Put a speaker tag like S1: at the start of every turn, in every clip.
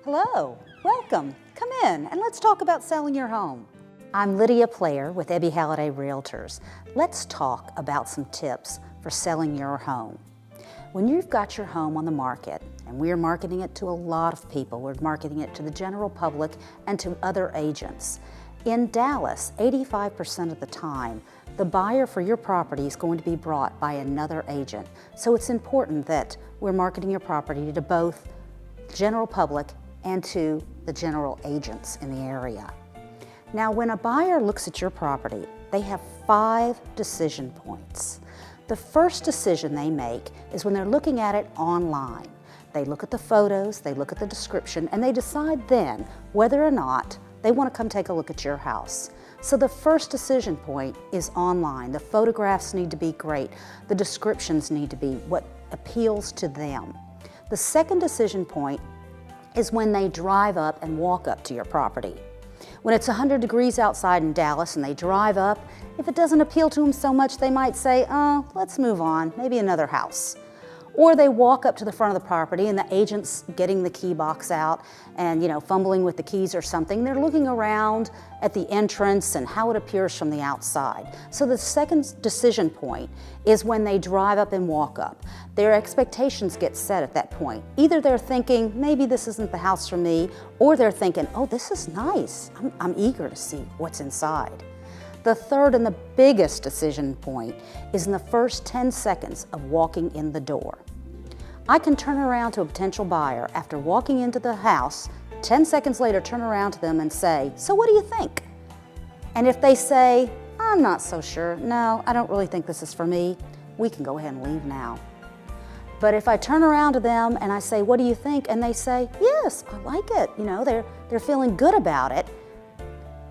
S1: Hello, welcome. Come in and let's talk about selling your home. I'm Lydia with Ebby Halliday Realtors. Let's talk about some tips for selling your home. When you've got your home on the market, and we're marketing it to a lot of people, we're marketing it to the general public and to other agents. In Dallas, 85% of the time, the buyer for your property is going to be brought by another agent. So it's important that we're marketing your property to both general public and to the general agents in the area. Now, when a buyer looks at your property, they have 5 decision points. The first decision they make is when they're looking at it online. They look at the photos, they look at the description, and they decide then whether or not they want to come take a look at your house. So the first decision point is online. The photographs need to be great. The descriptions need to be what appeals to them. The second decision point is when they drive up and walk up to your property. When it's 100 degrees outside in Dallas and they drive up, if it doesn't appeal to them so much, they might say, oh, let's move on, maybe another house. Or they walk up to the front of the property and the agent's getting the key box out and fumbling with the keys or something. They're looking around at the entrance and how it appears from the outside. So the second decision point is when they drive up and walk up. Their expectations get set at that point. Either they're thinking, maybe this isn't the house for me, or they're thinking, oh, this is nice. I'm eager to see what's inside. The third and the biggest decision point is in the first 10 seconds of walking in the door. I can turn around to a potential buyer after walking into the house, 10 seconds later turn around to them and say, so what do you think? And if they say, I'm not so sure, no, I don't really think this is for me, we can go ahead and leave now. But if I turn around to them and I say, what do you think? And they say, yes, I like it, they're feeling good about it,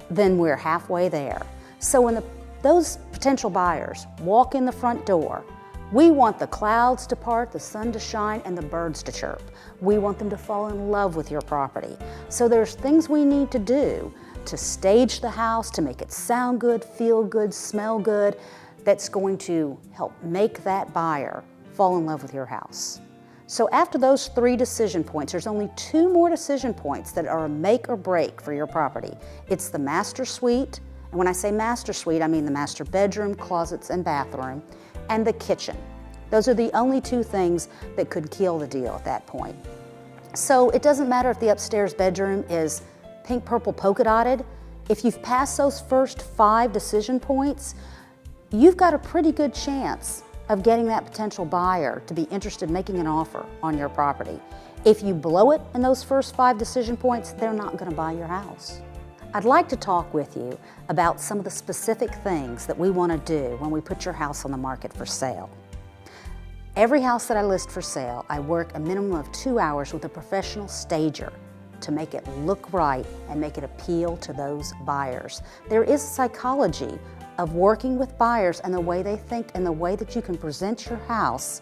S1: then we're halfway there. So when those potential buyers walk in the front door, we want the clouds to part, the sun to shine, and the birds to chirp. We want them to fall in love with your property. So there's things we need to do to stage the house, to make it sound good, feel good, smell good, that's going to help make that buyer fall in love with your house. So after those 3 decision points, there's only 2 more decision points that are a make or break for your property. It's the master suite. And when I say master suite, I mean the master bedroom, closets, and bathroom, and the kitchen. Those are the only 2 things that could kill the deal at that point. So it doesn't matter if the upstairs bedroom is pink, purple, polka dotted. If you've passed those first 5 decision points, you've got a pretty good chance of getting that potential buyer to be interested in making an offer on your property. If you blow it in those first 5 decision points, they're not going to buy your house. I'd like to talk with you about some of the specific things that we want to do when we put your house on the market for sale. Every house that I list for sale, I work a minimum of 2 hours with a professional stager to make it look right and make it appeal to those buyers. There is a psychology of working with buyers and the way they think and the way that you can present your house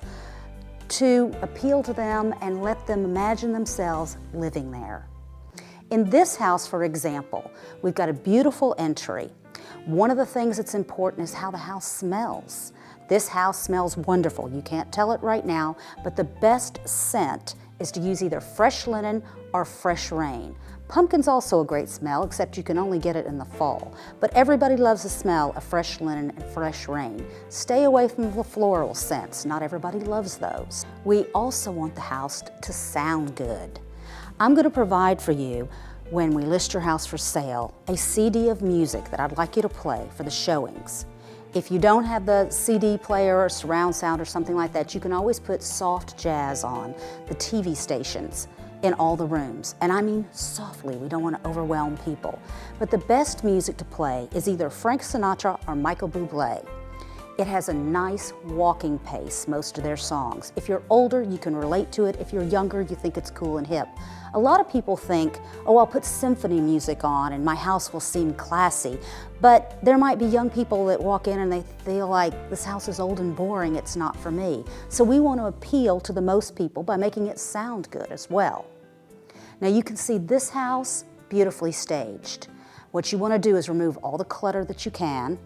S1: to appeal to them and let them imagine themselves living there. In this house, for example, we've got a beautiful entry. One of the things that's important is how the house smells. This house smells wonderful. You can't tell it right now, but the best scent is to use either fresh linen or fresh rain. Pumpkin's also a great smell, except you can only get it in the fall. But everybody loves the smell of fresh linen and fresh rain. Stay away from the floral scents. Not everybody loves those. We also want the house to sound good. I'm going to provide for you, when we list your house for sale, a CD of music that I'd like you to play for the showings. If you don't have the CD player or surround sound or something like that, you can always put soft jazz on the TV stations in all the rooms. And I mean softly, we don't want to overwhelm people. But the best music to play is either Frank Sinatra or Michael Bublé. It has a nice walking pace, most of their songs. If you're older, you can relate to it. If you're younger, you think it's cool and hip. A lot of people think, oh, I'll put symphony music on and my house will seem classy. But there might be young people that walk in and they feel like this house is old and boring, it's not for me. So we want to appeal to the most people by making it sound good as well. Now you can see this house beautifully staged. What you want to do is remove all the clutter that you can.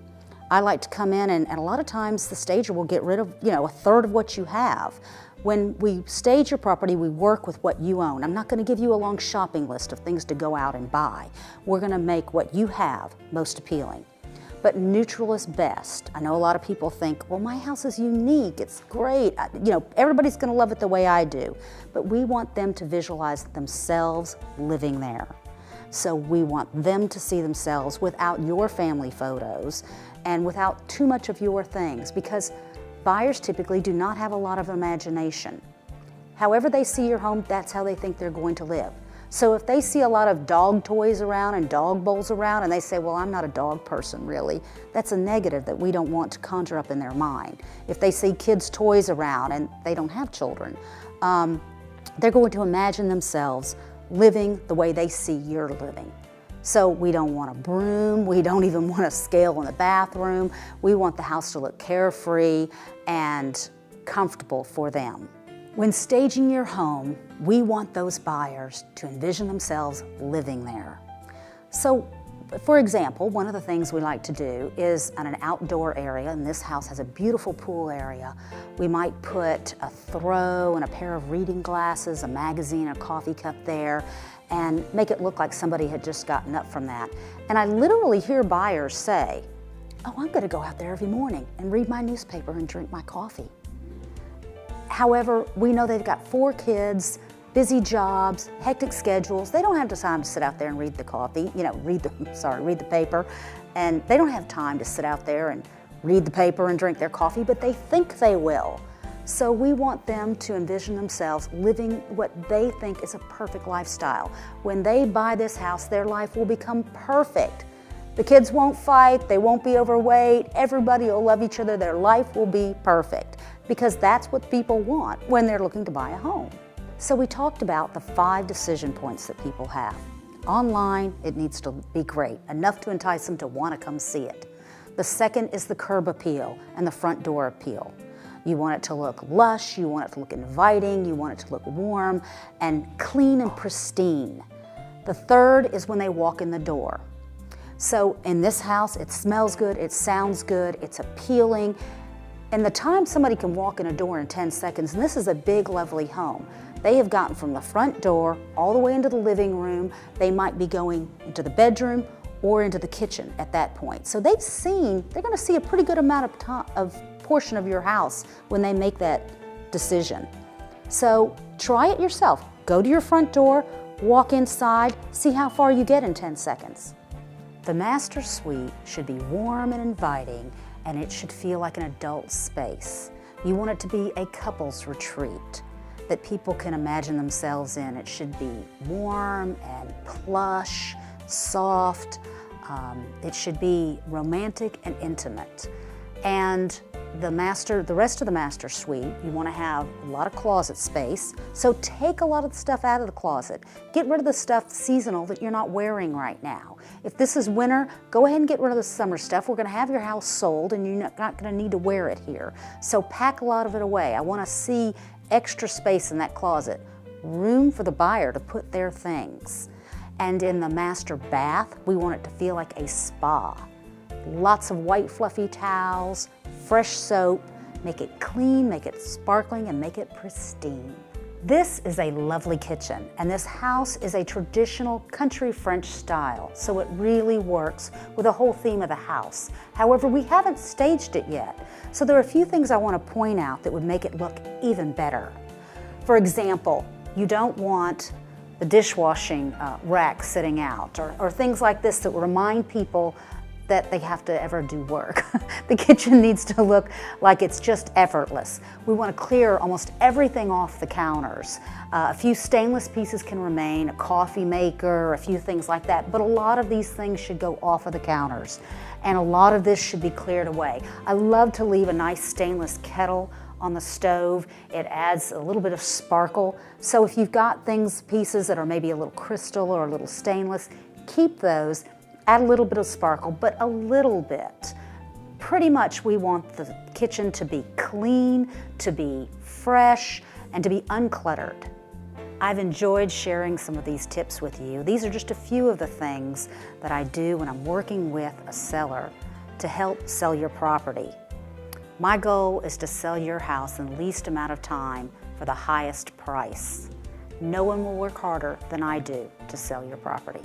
S1: I like to come in and a lot of times the stager will get rid of, a third of what you have. When we stage your property, we work with what you own. I'm not going to give you a long shopping list of things to go out and buy. We're going to make what you have most appealing. But neutral is best. I know a lot of people think, well, my house is unique, it's great, everybody's going to love it the way I do. But we want them to visualize themselves living there. So we want them to see themselves without your family photos and without too much of your things, because buyers typically do not have a lot of imagination. However they see your home, that's how they think they're going to live. So if they see a lot of dog toys around and dog bowls around and they say, well, I'm not a dog person really, that's a negative that we don't want to conjure up in their mind. If they see kids' toys around and they don't have children, they're going to imagine themselves living the way they see you're living. So we don't want a broom, we don't even want a scale in the bathroom. We want the house to look carefree and comfortable for them. When staging your home, we want those buyers to envision themselves living there. So, for example, one of the things we like to do is on an outdoor area, and this house has a beautiful pool area, we might put a throw and a pair of reading glasses, a magazine, a coffee cup there, and make it look like somebody had just gotten up from that. And I literally hear buyers say, oh, I'm going to go out there every morning and read my newspaper and drink my coffee. However, we know they've got 4 kids, busy jobs, hectic schedules. They don't have the time to sit out there and read the read the paper. And they don't have time to sit out there and read the paper and drink their coffee, but they think they will. So we want them to envision themselves living what they think is a perfect lifestyle. When they buy this house, their life will become perfect. The kids won't fight, they won't be overweight, everybody will love each other, their life will be perfect, because that's what people want when they're looking to buy a home. So we talked about the 5 decision points that people have. Online, it needs to be great, enough to entice them to want to come see it. The second is the curb appeal and the front door appeal. You want it to look lush, you want it to look inviting, you want it to look warm and clean and pristine. The third is when they walk in the door. So in this house, it smells good, it sounds good, it's appealing. And the time somebody can walk in a door in 10 seconds, and this is a big, lovely home, they have gotten from the front door all the way into the living room. They might be going into the bedroom or into the kitchen at that point. So they're going to see a pretty good amount of portion of your house when they make that decision. So try it yourself. Go to your front door, walk inside, see how far you get in 10 seconds. The master suite should be warm and inviting, and it should feel like an adult space. You want it to be a couple's retreat that people can imagine themselves in. It should be warm and plush, soft. It should be romantic and intimate. And the rest of the master suite, you want to have a lot of closet space. So take a lot of the stuff out of the closet. Get rid of the stuff seasonal that you're not wearing right now. If this is winter, go ahead and get rid of the summer stuff. We're going to have your house sold and you're not going to need to wear it here. So pack a lot of it away. I want to see extra space in that closet. Room for the buyer to put their things. And in the master bath, we want it to feel like a spa. Lots of white fluffy towels, fresh soap, make it clean, make it sparkling, and make it pristine. This is a lovely kitchen, and this house is a traditional country French style, so it really works with the whole theme of the house. However, we haven't staged it yet, so there are a few things I want to point out that would make it look even better. For example, you don't want the dishwashing rack sitting out, or things like this that remind people that they have to ever do work. The kitchen needs to look like it's just effortless. We want to clear almost everything off the counters. A few stainless pieces can remain, a coffee maker, a few things like that, but a lot of these things should go off of the counters, and a lot of this should be cleared away. I love to leave a nice stainless kettle on the stove. It adds a little bit of sparkle. So if you've got pieces that are maybe a little crystal or a little stainless, keep those. Add a little bit of sparkle, but a little bit. Pretty much we want the kitchen to be clean, to be fresh, and to be uncluttered. I've enjoyed sharing some of these tips with you. These are just a few of the things that I do when I'm working with a seller to help sell your property. My goal is to sell your house in the least amount of time for the highest price. No one will work harder than I do to sell your property.